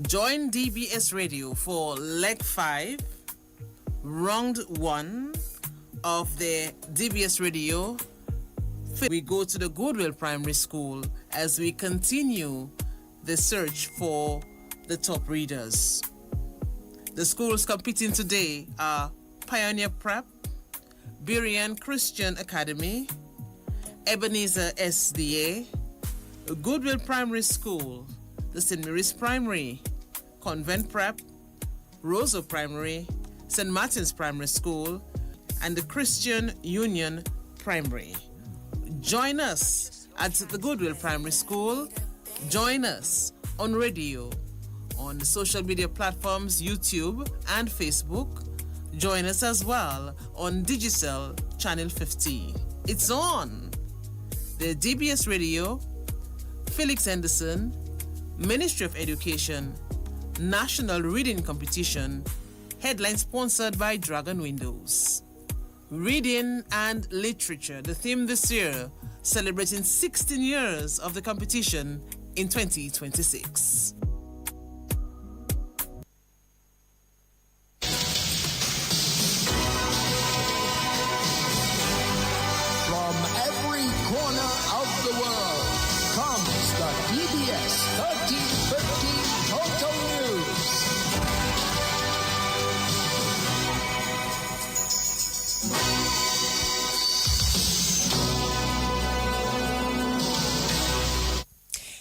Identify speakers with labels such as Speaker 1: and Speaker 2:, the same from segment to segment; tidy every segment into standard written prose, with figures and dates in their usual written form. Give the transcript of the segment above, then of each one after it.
Speaker 1: Join DBS Radio for leg 5, round 1 of the DBS Radio. We go to the Goodwill Primary School as we continue the search for the top readers. The schools competing today are Pioneer Prep, Berean Christian Academy, Ebenezer SDA, Goodwill Primary School, the St. Mary's Primary, Convent Prep, Roseau Primary, St. Martin's Primary School, and the Christian Union Primary. Join us at the Goodwill Primary School. Join us on radio, on the social media platforms YouTube and Facebook. Join us as well on Digicel Channel 50. It's on the DBS Radio, Felix Henderson, Ministry of Education, National Reading Competition, headline sponsored by Dragon Windows. Reading and Literature, the theme this year, celebrating 16 years of the competition in 2026.
Speaker 2: From every corner of the world comes the DBS 1315 Total News.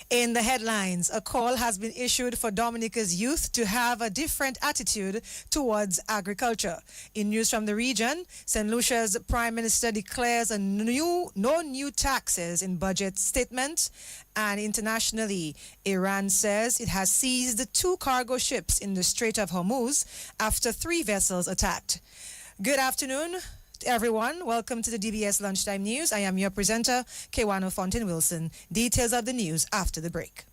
Speaker 3: In the headlines, a call has been issued for Dominica's youth to have a different attitude towards agriculture. In news from the region, St. Lucia's Prime Minister declares no new taxes in budget statement. And internationally, Iran says it has seized 2 cargo ships in the Strait of Hormuz after 3 vessels attacked. Good afternoon, everyone. Welcome to the DBS Lunchtime News. I am your presenter, Kewano Fontaine-Wilson. Details of the news after the break.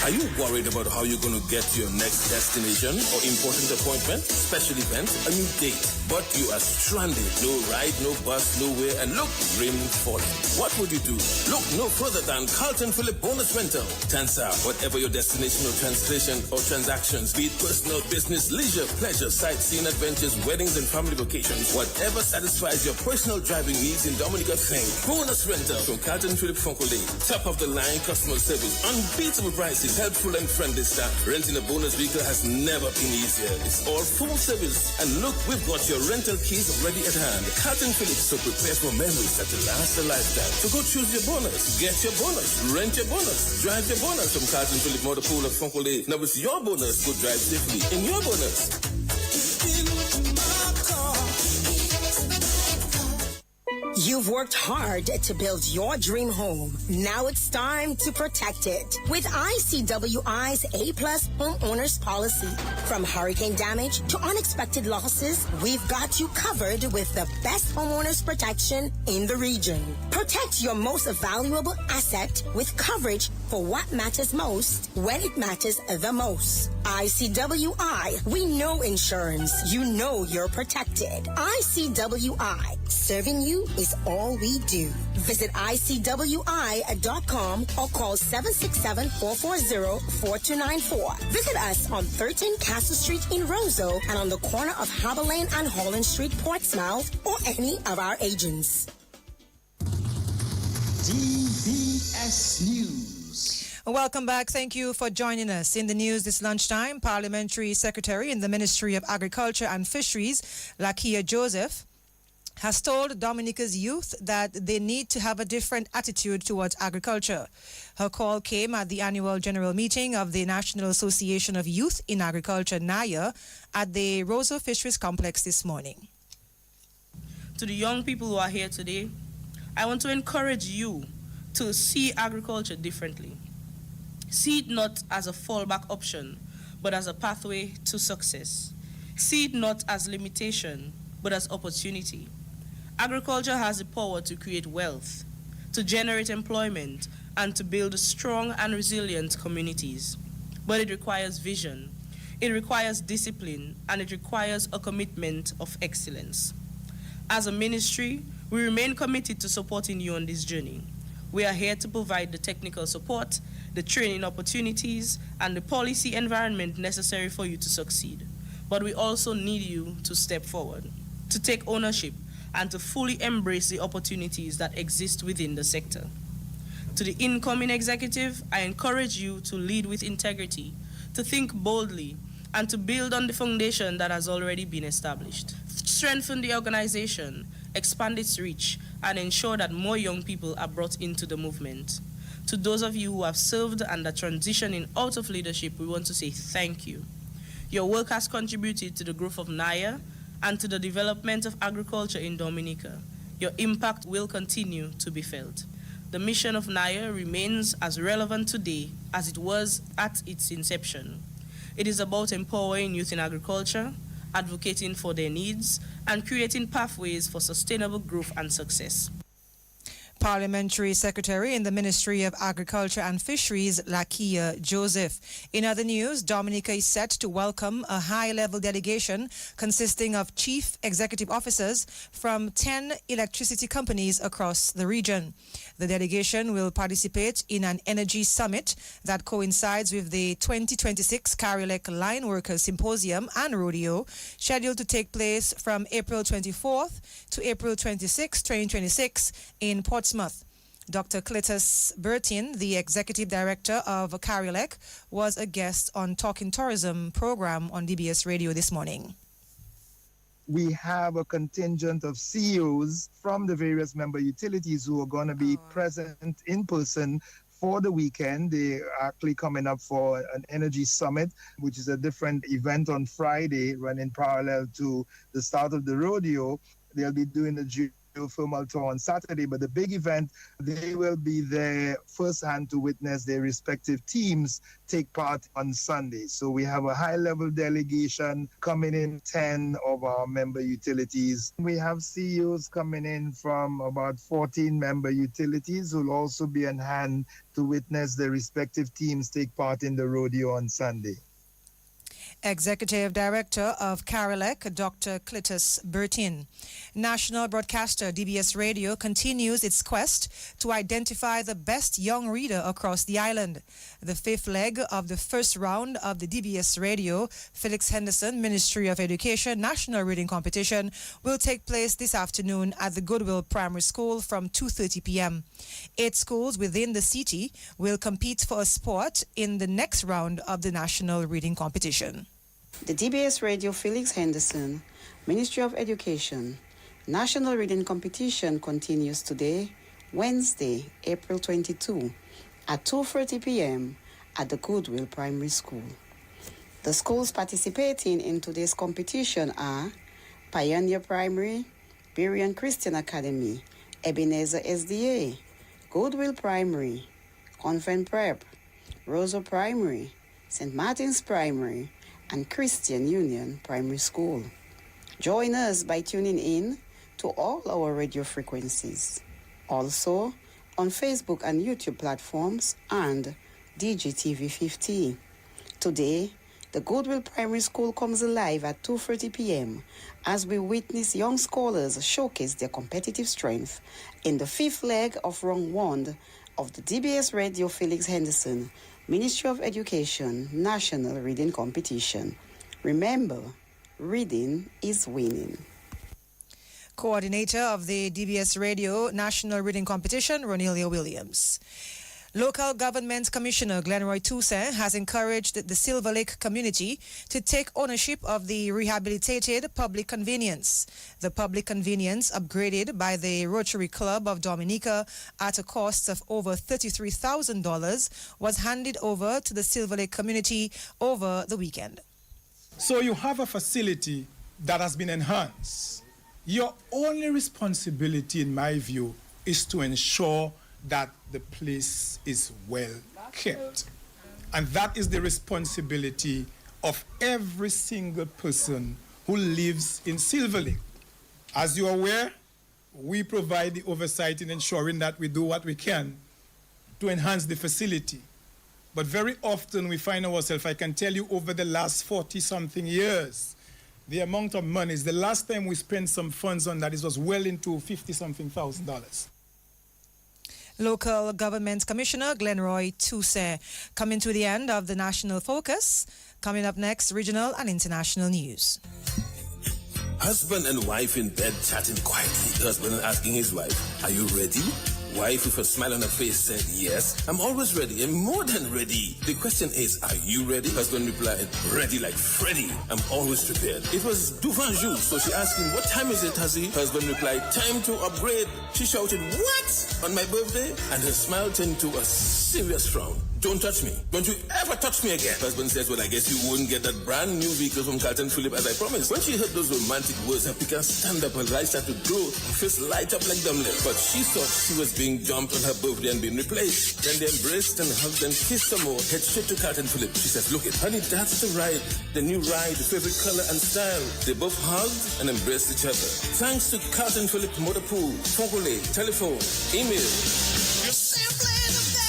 Speaker 4: Are you worried about how you're going to get to your next destination or important appointment, special event, a new date, but you are stranded? No ride, no bus, nowhere, and look, rain falling. What would you do? Look no further than Carlton Phillip Bonus Rental. Tansa, whatever your destination or translation or transactions, be it personal, business, leisure, pleasure, sightseeing, adventures, weddings, and family vacations, whatever satisfies your personal driving needs in Dominica, think Bonus Rental from Carlton Phillip Fonkole. Top of the line customer service, unbeatable prices, helpful and friendly staff. Renting a bonus vehicle has never been easier. It's all full service. And look, we've got your rental keys ready at hand. Carlton Phillips, so prepare for memories that will last a lifetime. So go choose your bonus, get your bonus, rent your bonus, drive your bonus from Carlton Phillips Motor Pool at Fonkole. Now it's your bonus. Go drive safely in your bonus.
Speaker 5: You've worked hard to build your dream home. Now it's time to protect it with ICWI's A-Plus Homeowners Policy. From hurricane damage to unexpected losses, we've got you covered with the best homeowners protection in the region. Protect your most valuable asset with coverage for what matters most when it matters the most. ICWI, we know insurance. You know you're protected. ICWI, serving you is all we do. Visit ICWI.com or call 767-440-4294. Visit us on 13 Castle Street in Roseau and on the corner of Harbour Lane and Holland Street, Portsmouth, or any of our agents.
Speaker 2: DBS News.
Speaker 3: Welcome back. Thank you for joining us. In the news this lunchtime, Parliamentary Secretary in the Ministry of Agriculture and Fisheries, Lakia Joseph, has told Dominica's youth that they need to have a different attitude towards agriculture. Her call came at the annual general meeting of the National Association of Youth in Agriculture, NAYA, at the Roseau Fisheries Complex this morning.
Speaker 6: To the young people who are here today, I want to encourage you to see agriculture differently. See it not as a fallback option, but as a pathway to success. See it not as limitation, but as opportunity. Agriculture has the power to create wealth, to generate employment, and to build strong and resilient communities. But it requires vision, it requires discipline, and it requires a commitment of excellence. As a ministry, we remain committed to supporting you on this journey. We are here to provide the technical support, the training opportunities, and the policy environment necessary for you to succeed. But we also need you to step forward, to take ownership, and to fully embrace the opportunities that exist within the sector. To the incoming executive, I encourage you to lead with integrity, to think boldly, and to build on the foundation that has already been established. Strengthen the organization, expand its reach, and ensure that more young people are brought into the movement. To those of you who have served and are transitioning out of leadership, we want to say thank you. Your work has contributed to the growth of NIA and to the development of agriculture in Dominica. Your impact will continue to be felt. The mission of NIA remains as relevant today as it was at its inception. It is about empowering youth in agriculture, advocating for their needs, and creating pathways for sustainable growth and success.
Speaker 3: Parliamentary Secretary in the Ministry of Agriculture and Fisheries, Lakia Joseph. In other news, Dominica is set to welcome a high-level delegation consisting of chief executive officers from 10 electricity companies across the region. The delegation will participate in an energy summit that coincides with the 2026 Carolec Line Workers Symposium and Rodeo, scheduled to take place from April 24th to April 26, 2026 in Portsmouth. Dr. Cletus Bertin, the Executive Director of Carolec, was a guest on Talking Tourism program on DBS Radio this morning.
Speaker 7: We have a contingent of CEOs from the various member utilities who are going to be present in person for the weekend. They are actually coming up for an energy summit, which is a different event on Friday, running parallel to the start of the rodeo. They'll be doing the geothermal tour on Saturday, but the big event, they will be there firsthand to witness their respective teams take part on Sunday. So we have a high-level delegation coming in, 10 of our member utilities. We have CEOs coming in from about 14 member utilities who will also be on hand to witness their respective teams take part in the rodeo on Sunday.
Speaker 3: Executive Director of Carolec, Dr. Cletus Bertin. National broadcaster DBS Radio continues its quest to identify the best young reader across the island. The fifth leg of the first round of the DBS Radio Felix Henderson Ministry of Education National Reading Competition will take place this afternoon at the Goodwill Primary School from 2:30 p.m. 8 schools within the city will compete for a spot in the next round of the National Reading Competition.
Speaker 8: The DBS Radio Felix Henderson Ministry of Education National Reading Competition continues today, Wednesday, April 22, at 2:30 p.m. at the Goodwill Primary School. The schools participating in today's competition are Pioneer Primary, Berean Christian Academy, Ebenezer SDA, Goodwill Primary, Convent Prep, Rosa Primary, St. Martin's Primary, and Christian Union Primary School. Join us by tuning in to all our radio frequencies. Also on Facebook and YouTube platforms and DGTV 50. Today, the Goodwill Primary School comes alive at 2:30 p.m. as we witness young scholars showcase their competitive strength in the fifth leg of round 1 of the DBS Radio Felix Henderson Ministry of Education National Reading Competition. Remember, reading is winning.
Speaker 3: Coordinator of the DBS Radio National Reading Competition, Ronelia Williams. Local Government Commissioner Glenroy Toussaint has encouraged the Silver Lake community to take ownership of the rehabilitated public convenience. The public convenience, upgraded by the Rotary Club of Dominica at a cost of over $33,000, was handed over to the Silver Lake community over the weekend.
Speaker 9: So you have a facility that has been enhanced. Your only responsibility, in my view, is to ensure that the place is well kept. And that is the responsibility of every single person who lives in Silver Lake. As you are aware, we provide the oversight in ensuring that we do what we can to enhance the facility. But very often we find ourselves, I can tell you, over the last 40-something years, the amount of money is the last time we spent some funds on that, it was well into $50-something thousand.
Speaker 3: Local Government Commissioner Glenroy Toussaint. Coming to the end of the National Focus. Coming up next, regional and international news.
Speaker 4: Husband and wife in bed chatting quietly. Husband asking his wife, "Are you ready?" Wife with a smile on her face said, "Yes, I'm always ready and more than ready." The question is, are you ready? Husband replied, "Ready like Freddy. I'm always prepared." It was devant jour, so she asked him, "What time is it, Huzzy?" Husband replied, "Time to upgrade." She shouted, "What? On my birthday?" And her smile turned to a serious frown. "Don't touch me. Don't you ever touch me again." Husband says, "Well, I guess you won't get that brand new vehicle from Carlton Phillip as I promised." When she heard those romantic words, her picker stand up, her eyes started to glow, her face light up like dumbling. But she thought she was being dumped on her birthday and being replaced. Then they embraced and hugged and kissed some more. Head straight to Carlton Phillip. She says, "Look it, honey, that's the ride. The new ride, the favorite color and style." They both hugged and embraced each other. Thanks to Carlton Phillip Motor Pool, Fogole, telephone, email. You're simply the best.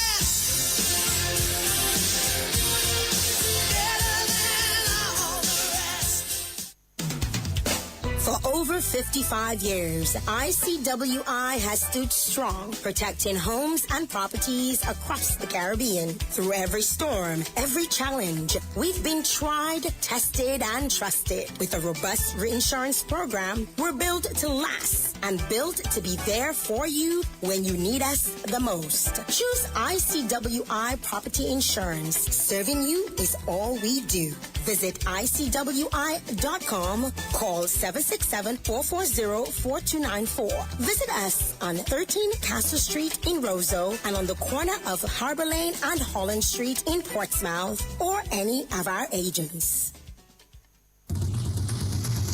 Speaker 5: For over 55 years, ICWI has stood strong, protecting homes and properties across the Caribbean. Through every storm, every challenge, we've been tried, tested, and trusted. With a robust reinsurance program, we're built to last and built to be there for you when you need us the most. Choose ICWI Property Insurance. Serving you is all we do. Visit ICWI.com. Call 767-440-4294. Visit us on 13 Castle Street in Roseau and on the corner of Harbor Lane and Holland Street in Portsmouth, or any of our agents.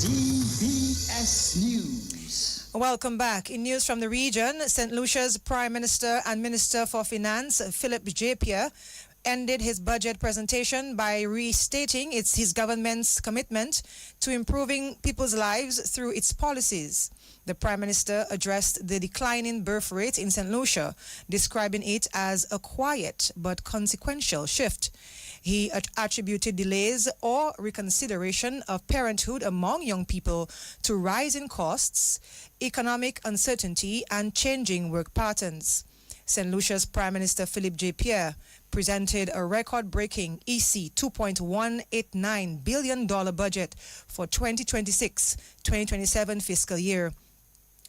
Speaker 2: DBS News.
Speaker 3: Welcome back. In news from the region, St. Lucia's Prime Minister and Minister for Finance, Philip J. ended his budget presentation by restating his government's commitment to improving people's lives through its policies. The Prime Minister addressed the declining birth rate in St. Lucia, describing it as a quiet but consequential shift. He attributed delays or reconsideration of parenthood among young people to rising costs, economic uncertainty, and changing work patterns. St. Lucia's Prime Minister Philip J. Pierre presented a record-breaking EC $2.189 billion budget for 2026-2027 fiscal year,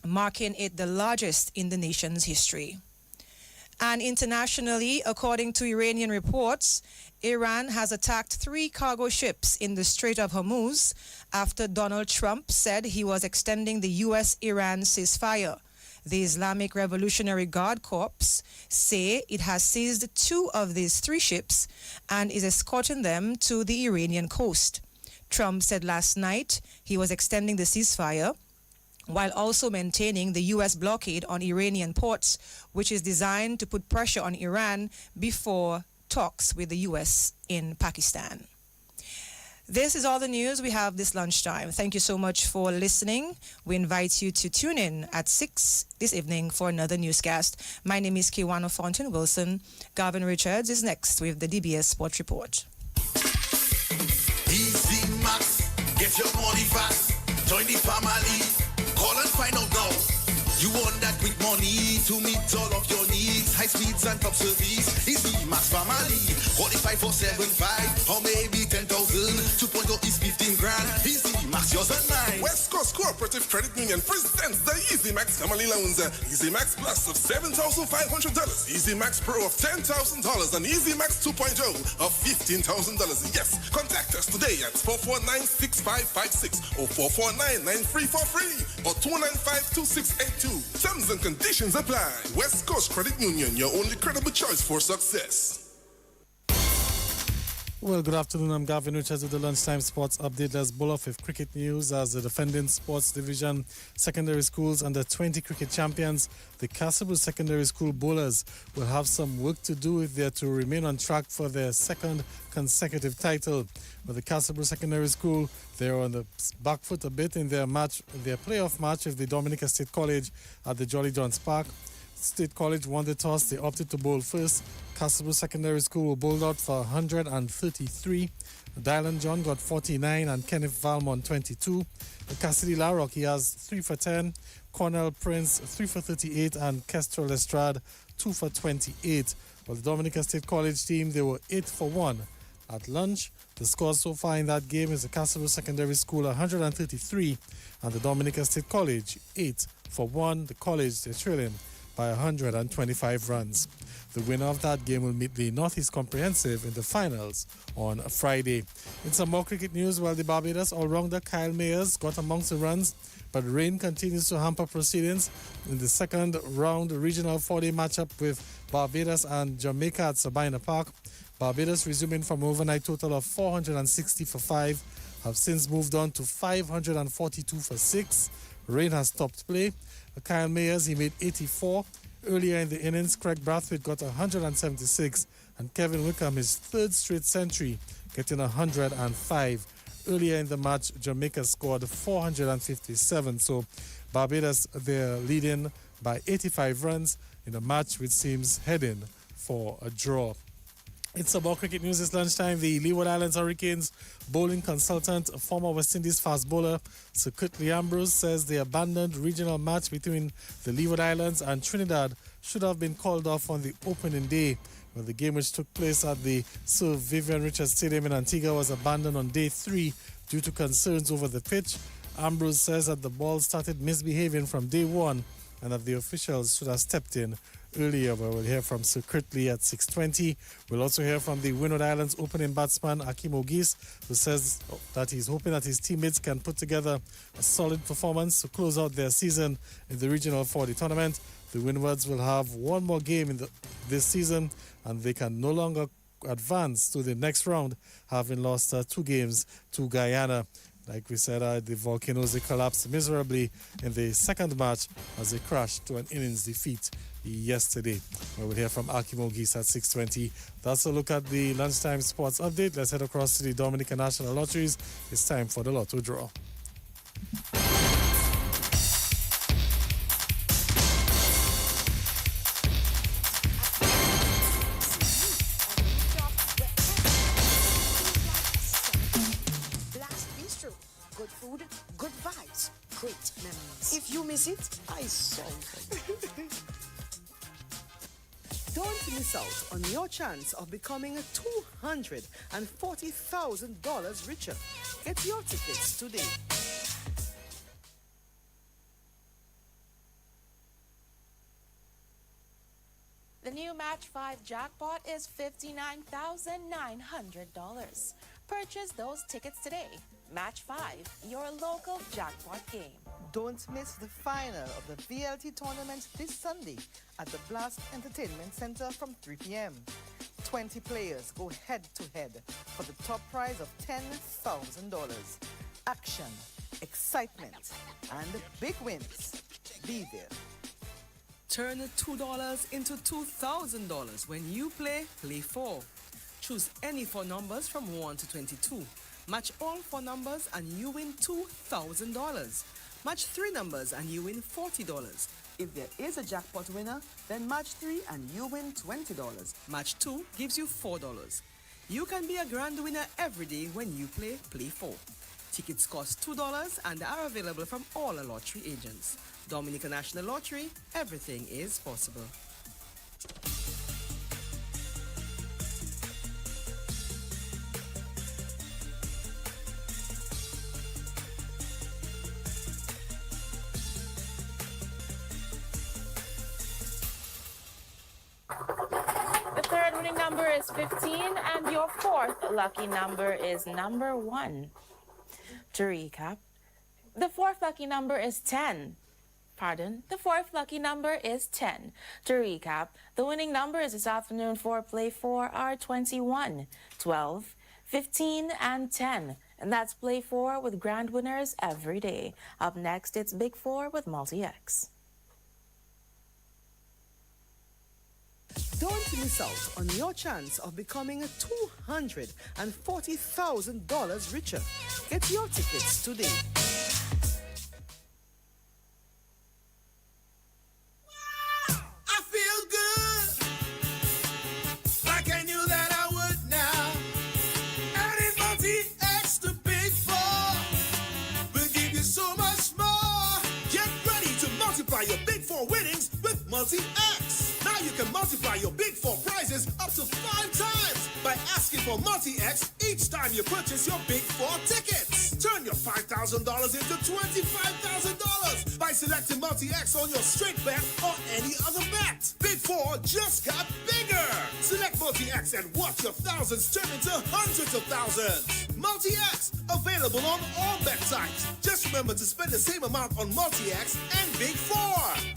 Speaker 3: marking it the largest in the nation's history. And internationally, according to Iranian reports, Iran has attacked 3 cargo ships in the Strait of Hormuz after Donald Trump said he was extending the U.S.-Iran ceasefire. The Islamic Revolutionary Guard Corps say it has seized 2 of these 3 ships and is escorting them to the Iranian coast. Trump said last night he was extending the ceasefire while also maintaining the U.S. blockade on Iranian ports, which is designed to put pressure on Iran before talks with the U.S. in Pakistan. This is all the news we have this lunchtime. Thank you so much for listening. We invite you to tune in at 6 this evening for another newscast. My name is Kiwana Fountain Wilson. Garvin Richards is next with the DBS Sport Report.
Speaker 10: Easy Max, get your money fast. Join the family. Call and find out now. You want that quick money to meet all of your needs. High speeds and top service. Easy Max family. Qualify for 7.5 or maybe 10,000. 2.0 is 15 grand. Easy Max, yours and mine.
Speaker 11: West Coast Cooperative Credit Union presents the Easy Max Family Loans. Easy Max Plus of $7,500. Easy Max Pro of $10,000 and Easy Max 2.0 of $15,000. Yes, contact us today at 449-6556 or 449-9343 or 295-2682. Terms and conditions apply. West Coast Credit Union, your only credible choice for success.
Speaker 12: Well, good afternoon. I'm Gavin Richards with the Lunchtime Sports Update. Let's bowl off with cricket news as the defending Sports Division Secondary Schools under 20 cricket champions, the Castlebrooke Secondary School bowlers, will have some work to do if they are to remain on track for their second consecutive title. With the Castlebrooke Secondary School, they're on the back foot a bit in their playoff match with the Dominica State College at the Jolly Johns Park. State College won the toss. They opted to bowl first. Castlebrooke Secondary School were bowled out for 133. Dylan John got 49 and Kenneth Valmont 22. Cassidy Larrock, he has 3 for 10. Cornell Prince 3 for 38 and Kestrel Estrade 2 for 28. Well, the Dominica State College team, they were 8 for 1. At lunch, the score so far in that game is the Castlewood Secondary School 133 and the Dominica State College 8 for 1. The college, they're trailing by 125 runs. The winner of that game will meet the Northeast Comprehensive in the finals on Friday. In some more cricket news, well, the Barbados all-rounder Kyle Mayers got amongst the runs, but rain continues to hamper proceedings in the second round regional 4-day matchup with Barbados and Jamaica at Sabina Park. Barbados, resuming from an overnight total of 460 for 5, have since moved on to 542 for 6. Rain has stopped play. Kyle Mayers, he made 84. Earlier in the innings, Craig Brathwaite got 176, and Kevin Wickham his third straight century, getting 105. Earlier in the match, Jamaica scored 457. So Barbados, they're leading by 85 runs in a match which seems heading for a draw. It's about cricket news this lunchtime. The Leeward Islands Hurricanes bowling consultant, former West Indies fast bowler Sir Curtly Ambrose, says the abandoned regional match between the Leeward Islands and Trinidad should have been called off on the opening day. Well, the game, which took place at the Sir Vivian Richards Stadium in Antigua, was abandoned on day 3 due to concerns over the pitch. Ambrose says that the ball started misbehaving from day 1 and that the officials should have stepped in earlier. We'll hear from Sir Curtly at 6:20. We'll also hear from the Windward Islands opening batsman Akim Ogis, who says that he's hoping that his teammates can put together a solid performance to close out their season in the Regional 40 tournament. The Windwards will have one more game in this season, and they can no longer advance to the next round, having lost 2 games to Guyana. Like we said, the Volcanoes, they collapsed miserably in the second match as they crashed to an innings defeat yesterday. We'll hear from Akim Ogis at 6:20. That's a look at the lunchtime sports update. Let's head across to the Dominican National Lotteries. It's time for the Lotto Draw.
Speaker 13: Good food, good vibes, great memories. If you miss it, I solve it.
Speaker 14: Don't miss out on your chance of becoming $240,000 richer. Get your tickets today.
Speaker 15: The new Match 5 jackpot is $59,900. Purchase those tickets today. Match 5, your local jackpot game.
Speaker 14: Don't miss the final of the VLT tournament this Sunday at the Blast Entertainment Center from 3 p.m. 20 players go head-to-head for the top prize of $10,000. Action, excitement, and big wins. Be there. Turn $2 into $2,000 when you play 4. Choose any 4 numbers from 1 to 22. Match all 4 numbers and you win $2,000. Match 3 numbers and you win $40. If there is a jackpot winner, then match 3 and you win $20. Match 2 gives you $4. You can be a grand winner every day when you play 4. Tickets cost $2 and are available from all lottery agents. Dominican National Lottery, everything is possible.
Speaker 15: The third winning number is 15 and your fourth lucky number is number 1. To recap, the fourth lucky number is 10. The fourth lucky number is 10. To recap, the winning numbers this afternoon for Play 4 are 21, 12, 15, and 10. And that's Play 4 with grand winners every day. Up next, it's Big 4 with Multi-X.
Speaker 14: Don't miss out on your chance of becoming $240,000 richer. Get your tickets today.
Speaker 10: I feel good, like I knew that I would now. Adding Multi-X to Big 4 will give you so much more. Get ready to multiply
Speaker 16: Multi-X. Now you can multiply your Big 4 prizes up to 5 times by asking for Multi-X each time you purchase your Big 4 tickets. Turn your $5,000 into $25,000 by selecting Multi-X on your straight bet or any other bet. Big 4 just got bigger. Select Multi-X and watch your thousands turn into hundreds of thousands. Multi-X, available on all bet types. Just remember to spend the same amount on Multi-X and Big 4.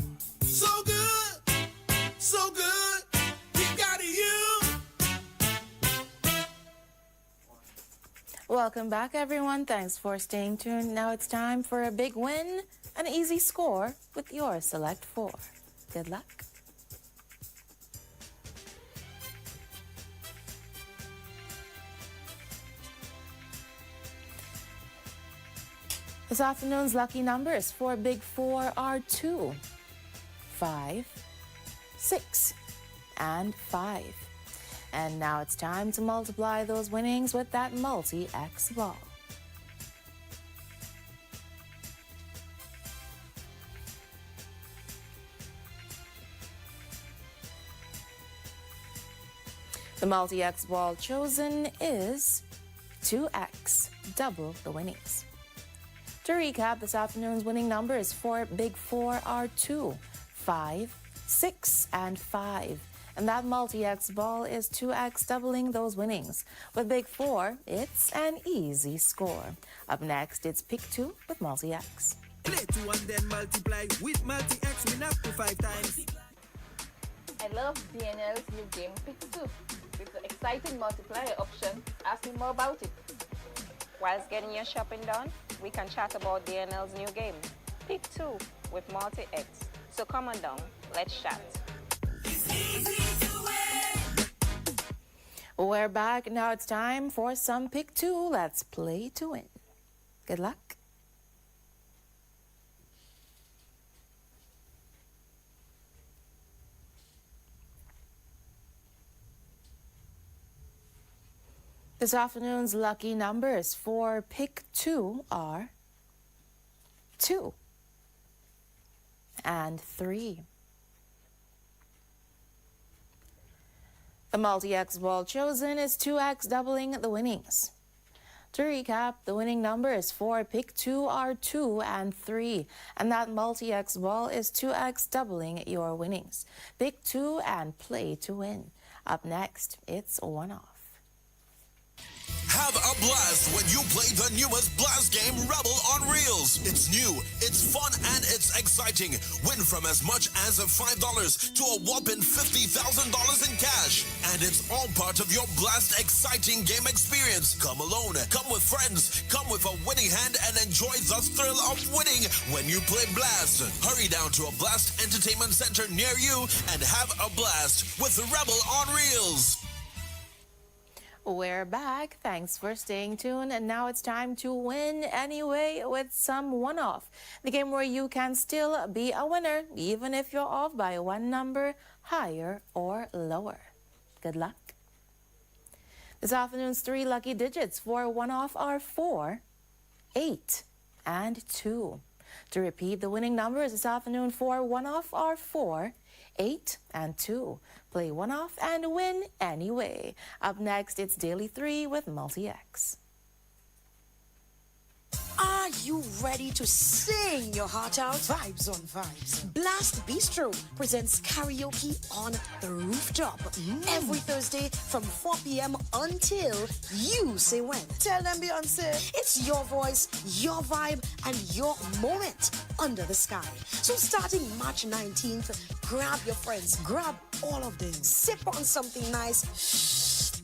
Speaker 16: So good, so good, we got you.
Speaker 15: Welcome back, everyone. Thanks for staying tuned. Now it's time for a big win, an easy score with your Select 4. Good luck. This afternoon's lucky numbers for Big 4 are 2, 5, 6, and 5. And now it's time to multiply those winnings with that multi-X ball. The multi-X ball chosen is 2X, double the winnings. To recap, this afternoon's winning numbers for Big 4 are 2, 5, 6, and 5. And that multi-X ball is 2X, doubling those winnings. With Big 4, it's an easy score. Up next, it's Pick 2 with multi-X.
Speaker 17: Play 2 and then multiply with multi-X, win up to 5 times.
Speaker 18: I love DNL's new game Pick 2 with the exciting multiplier option. Ask me more about it.
Speaker 19: Whilst getting your shopping done, we can chat about DNL's new game, Pick 2 with multi-X. So come on down, let's chat.
Speaker 15: We're back. Now it's time for some Pick 2. Let's play to win. Good luck. This afternoon's lucky numbers for Pick 2 are 2 and 3. The multi-X ball chosen is 2X, doubling the winnings. To recap, the winning numbers for Pick 2 are 2 and 3, and that multi-X ball is 2X, doubling your winnings. Pick 2 and play to win. Up next, it's One Off.
Speaker 10: Have a blast when you play the newest blast game, Rebel on Reels. It's new, it's fun, and it's exciting. Win from as much as $5 to a whopping $50,000 in cash. And it's all part of your blast exciting game experience. Come alone, come with friends, come with a winning hand, and enjoy the thrill of winning when you play Blast. Hurry down to a Blast Entertainment Center near you and have a blast with Rebel on Reels.
Speaker 15: We're back. Thanks for staying tuned. And now it's time to win anyway with some one-off. The game where you can still be a winner, even if you're off by one number, higher or lower. Good luck. This afternoon's 3 lucky digits for one-off are 4, 8, and 2. To repeat, the winning numbers this afternoon for one-off are 4, 8, and 2. Play one off and win anyway. Up next, it's Daily 3 with multi-X.
Speaker 13: Are you ready to sing your heart out? Vibes on vibes. Blast Bistro presents karaoke on the rooftop every Thursday from 4 p.m. until you say when.
Speaker 14: Tell them Beyonce.
Speaker 13: It's your voice, your vibe, and your moment under the sky. So starting March 19th, grab your friends, grab all of them, sip on something nice,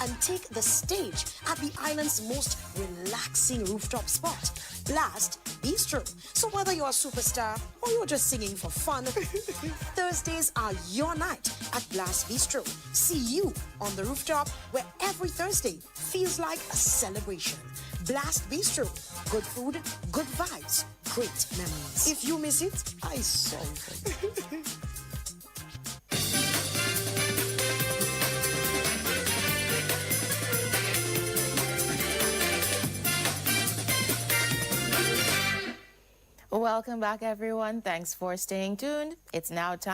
Speaker 13: and take the stage at the island's most relaxing rooftop spot, Blast Bistro. So whether you're a superstar or you're just singing for fun, Thursdays are your night at Blast Bistro. See you on the rooftop where every Thursday feels like a celebration. Blast Bistro. Good food, good vibes, great memories.
Speaker 14: If you miss it, I sorry for you.
Speaker 15: Welcome back, everyone. Thanks for staying tuned. It's now time.